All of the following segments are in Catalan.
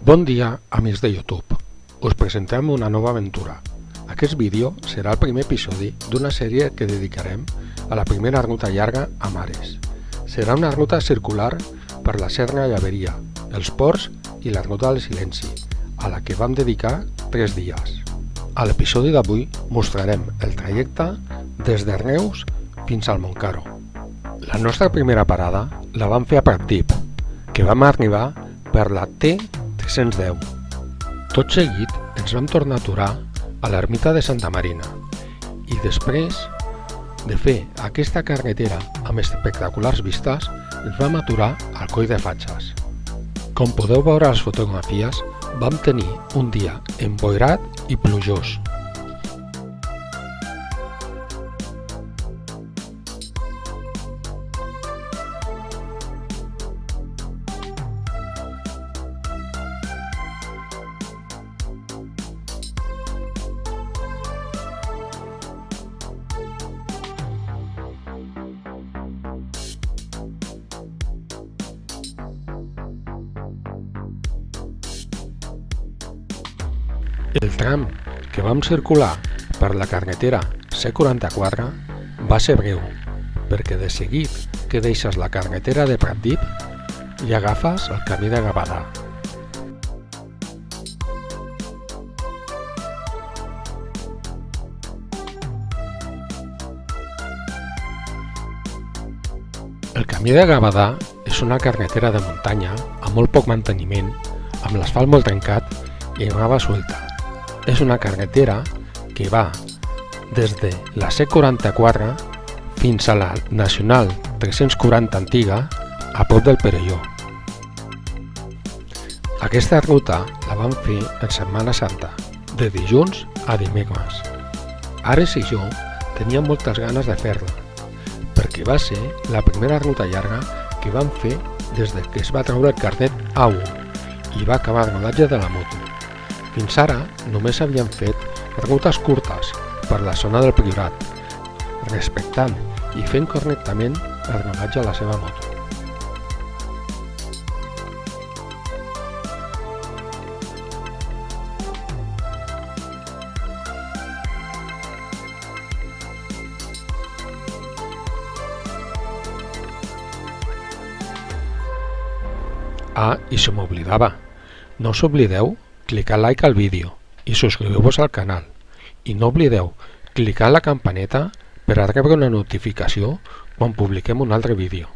Bon dia, amics de YouTube. Us presentem una nova aventura. Aquest vídeo serà el primer episodi d'una sèrie que dedicarem a la primera ruta llarga a mares. Serà una ruta circular per la Serra Llaveria, els ports i la ruta del silenci, a la que vam dedicar 3 dies. A l'episodi d'avui mostrarem el trajecte des de Reus fins al Montcaro. La nostra primera parada la vam fer a Pratdip, que vam arribar per la T310. Tot seguit ens vam tornar a aturar a l'ermita de Santa Marina i després de fer aquesta carretera amb espectaculars vistes ens vam aturar al Coll de Fatxes. Com podeu veure a les fotografies, vam tenir un dia emboirat i plujós. El tram que vam circular per la carretera C44 va ser breu, perquè de seguit que deixes la carretera de Pratdip i agafes el camí de Gavadà. El camí de Gavadà és una carretera de muntanya amb molt poc manteniment, amb l'asfalt molt trencat i grava suelta. És una carretera que va des de la C44 fins a la Nacional 340 antiga a prop del Perelló. Aquesta ruta la vam fer en Setmana Santa, de dilluns a dimecres. Ares i jo teníem moltes ganes de fer-la, perquè va ser la primera ruta llarga que vam fer des que es va treure el carnet A1 i va acabar el rodatge de la moto. Fins ara només havíem fet rutes curtes per la zona del Priorat, respectant i fent correctament el rodatge a la seva moto. I se m'oblidava, no us oblideu clicar like al vídeo i subscriveu-vos al canal. I no oblideu clicar la campaneta per a rebre una notificació quan publiquem un altre vídeo.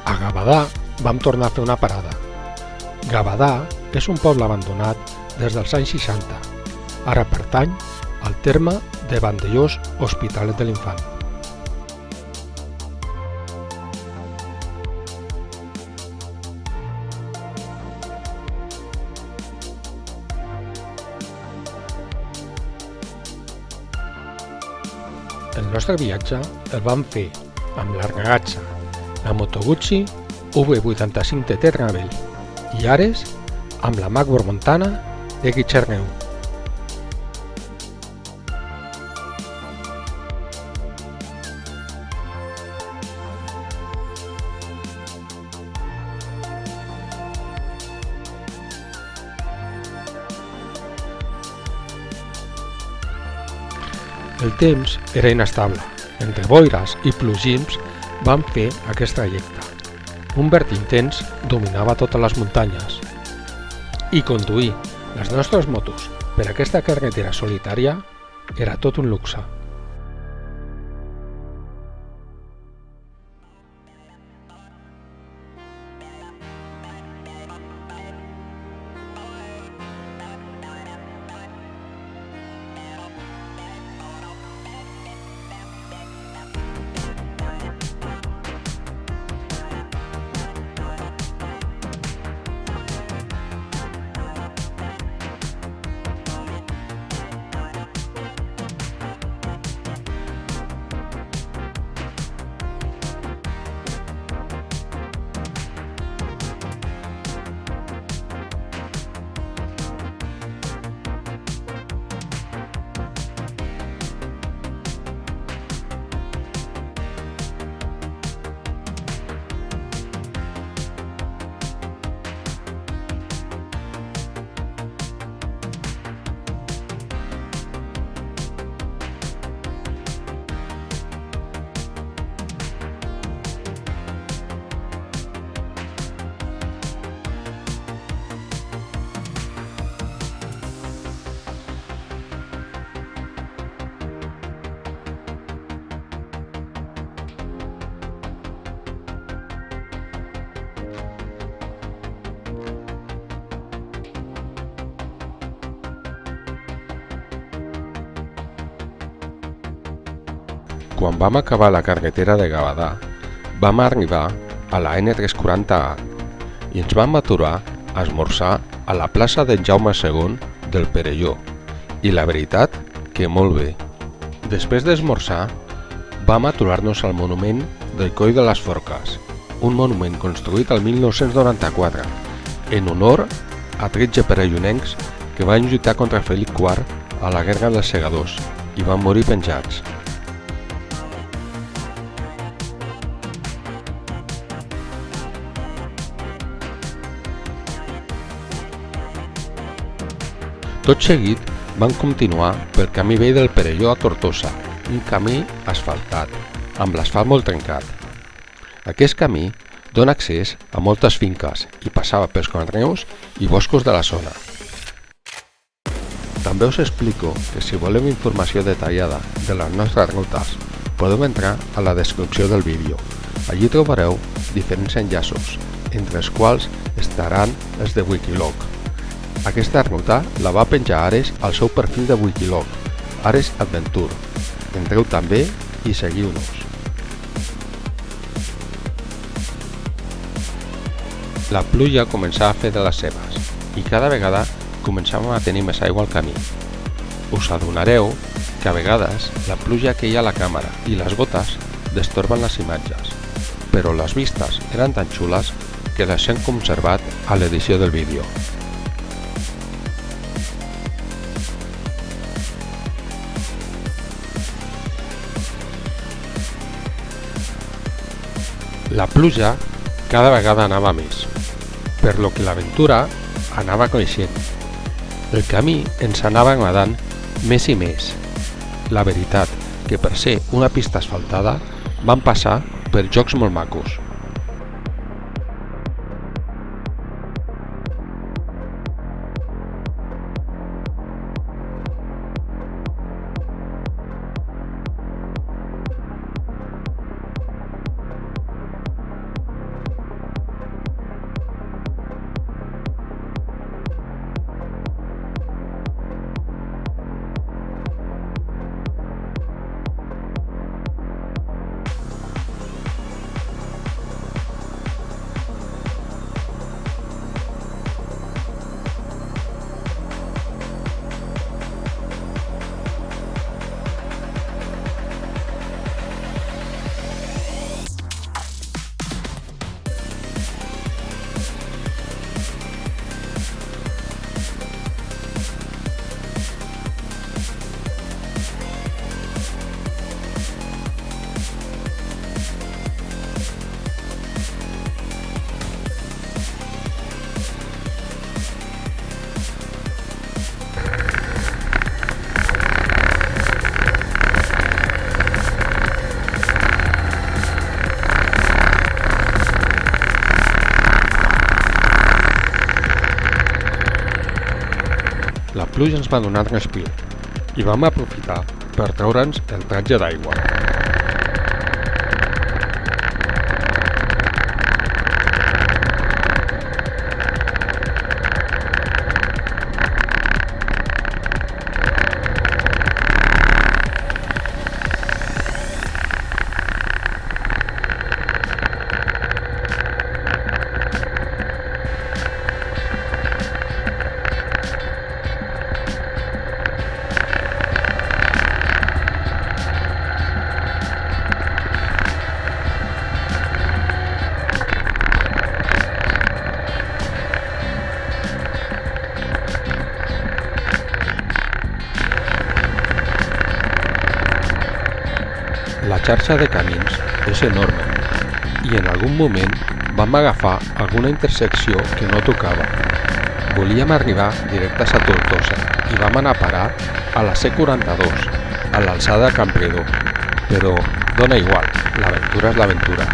A Gavadà vam tornar a fer una parada. Gavadà és un poble abandonat des dels anys 60. Ara pertany al terme de Vandellòs Hospitalet de l'Infant. El nostre viatge el vam fer amb la ragazza, la Moto Guzzi V85 TT Travel i Ares amb la Magbormontana de Guitxerneu. El temps era inestable. Entre boires i plogims van fer aquest trajecte. Un vent intens dominava totes les muntanyes. I conduir les nostres motos per aquesta carretera solitària era tot un luxe. Quan vam acabar la carretera de Gavadà, vam arribar a la N340A i ens vam aturar a esmorzar a la plaça d'en Jaume II del Perelló, i la veritat que molt bé. Després d'esmorzar, vam aturar-nos al monument del Coll de les Forques, un monument construït el 1994 en honor a 13 perellonencs que van lluitar contra Felip IV a la Guerra dels Segadors i van morir penjats. Tot seguit van continuar pel camí vell del Perelló a Tortosa, un camí asfaltat, amb l'asfalt molt trencat. Aquest camí dona accés a moltes finques i passava pels conreus i boscos de la zona. També us explico que si voleu informació detallada de les nostres rutes, podeu entrar a la descripció del vídeo. Allí trobareu diferents enllaços, entre els quals estaran els de Wikiloc. Aquesta ruta la va penjar Ares al seu perfil de Wikiloc, Ares Adventure. Entreu també i seguiu-nos. La pluja començava a fer de les seves i cada vegada començàvem a tenir més aigua al camí. Us adonareu que a vegades la pluja queia a la càmera i les gotes destorben les imatges, però les vistes eren tan xules que les hem conservat a l'edició del vídeo. La pluja cada vegada anava més, per lo que l'aventura anava creixent. El camí ens anava agradant més i més. La veritat que per ser una pista asfaltada van passar per jocs molt macos. pluja ens va donar respir i vam aprofitar per treure'ns el tratge d'aigua. La xarxa de camins és enorme i en algun moment vam agafar alguna intersecció que no tocava. Volíem arribar directes a Tortosa i vam anar a parar a la C42, a l'alçada de Campredó, però dona igual, l'aventura és l'aventura.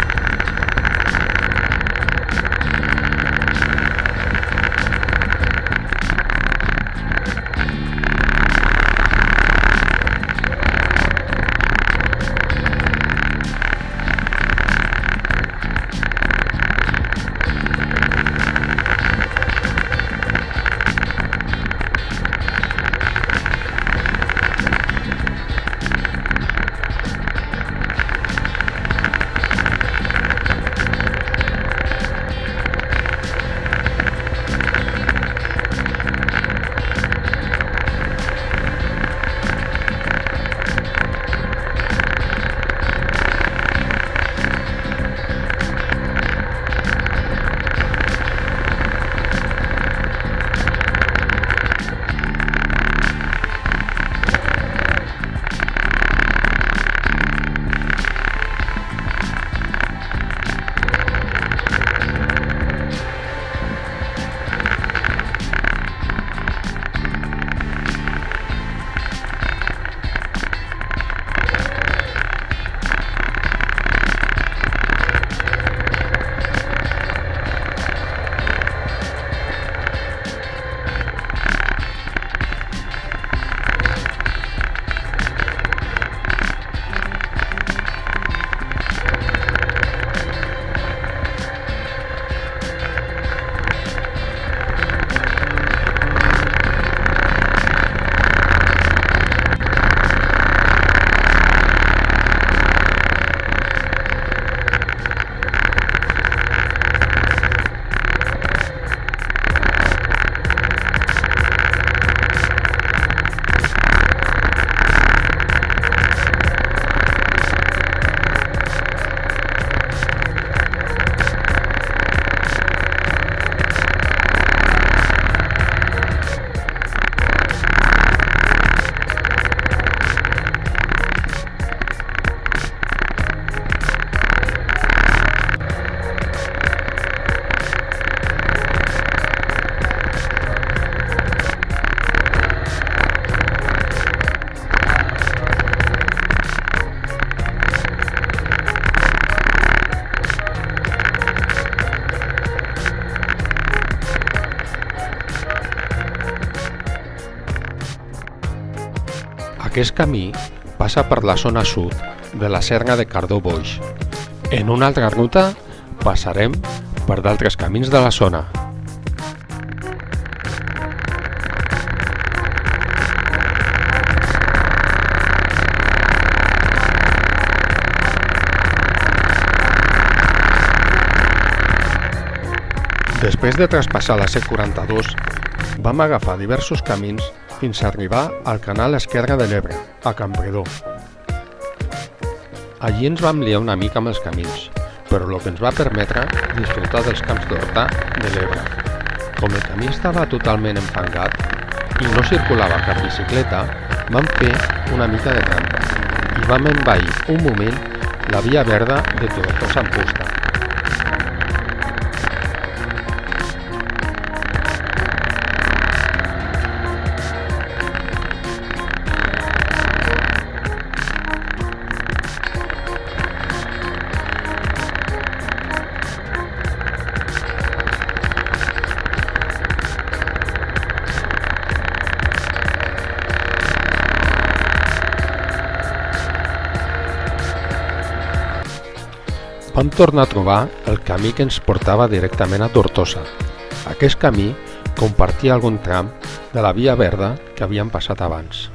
Aquest camí passa per la zona sud de la Serra de Cardó-Boix. En una altra ruta passarem per d'altres camins de la zona. Després de traspassar la C42, vam agafar diversos camins fins a arribar al canal esquerre de l'Ebre, a Campredó. Allí ens vam liar una mica amb els camins, però el que ens va permetre disfrutar dels camps d'horta de l'Ebre. Com el camí estava totalment enfangat i no circulava cap bicicleta, vam fer una mica de trampa i vam envair un moment la via verda de Tortosa en fusta. vam tornar a trobar el camí que ens portava directament a Tortosa. Aquest camí compartia algun tram de la via verda que havíem passat abans.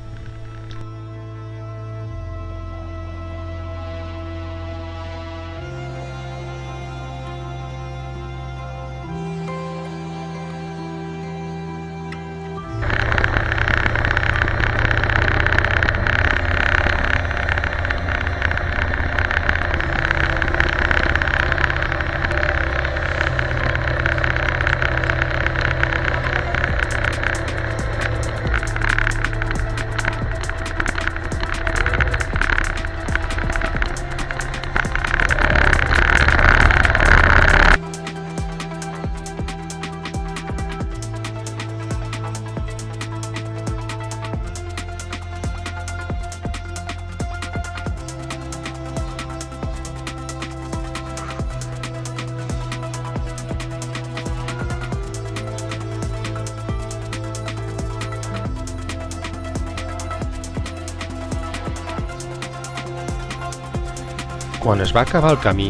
Quan es va acabar el camí,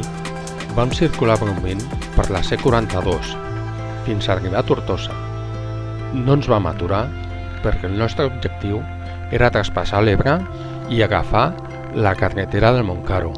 vam circular breument per la C42 fins a arribar a Tortosa. No ens vam aturar perquè el nostre objectiu era traspassar l'Ebre i agafar la carretera del Montcaro.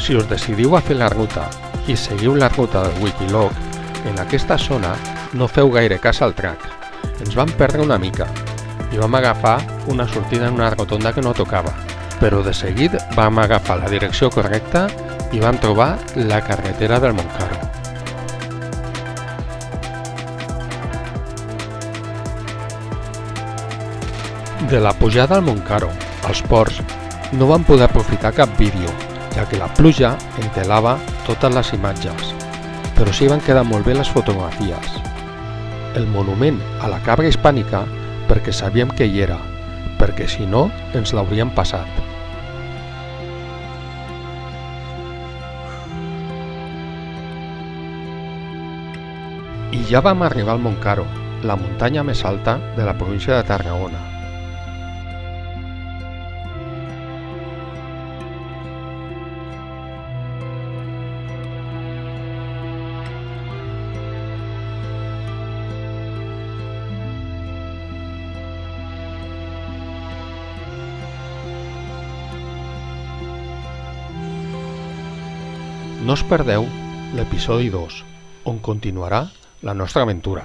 Si us decidiu a fer la ruta i seguiu la ruta del Wikiloc, en aquesta zona no feu gaire cas al track. Ens vam perdre una mica i vam agafar una sortida en una rotonda que no tocava, però de seguit vam agafar la direcció correcta i vam trobar la carretera del Montcaro. De la pujada al Montcaro als ports no vam poder aprofitar cap vídeo, ja que la pluja entelava totes les imatges, però sí van quedar molt bé les fotografies. El monument a la cabra hispànica perquè sabíem que hi era, perquè si no ens l'hauríem passat. I ja vam arribar al Montcaro, la muntanya més alta de la província de Tarragona. No us perdeu l'episodi 2, on continuarà la nostra aventura.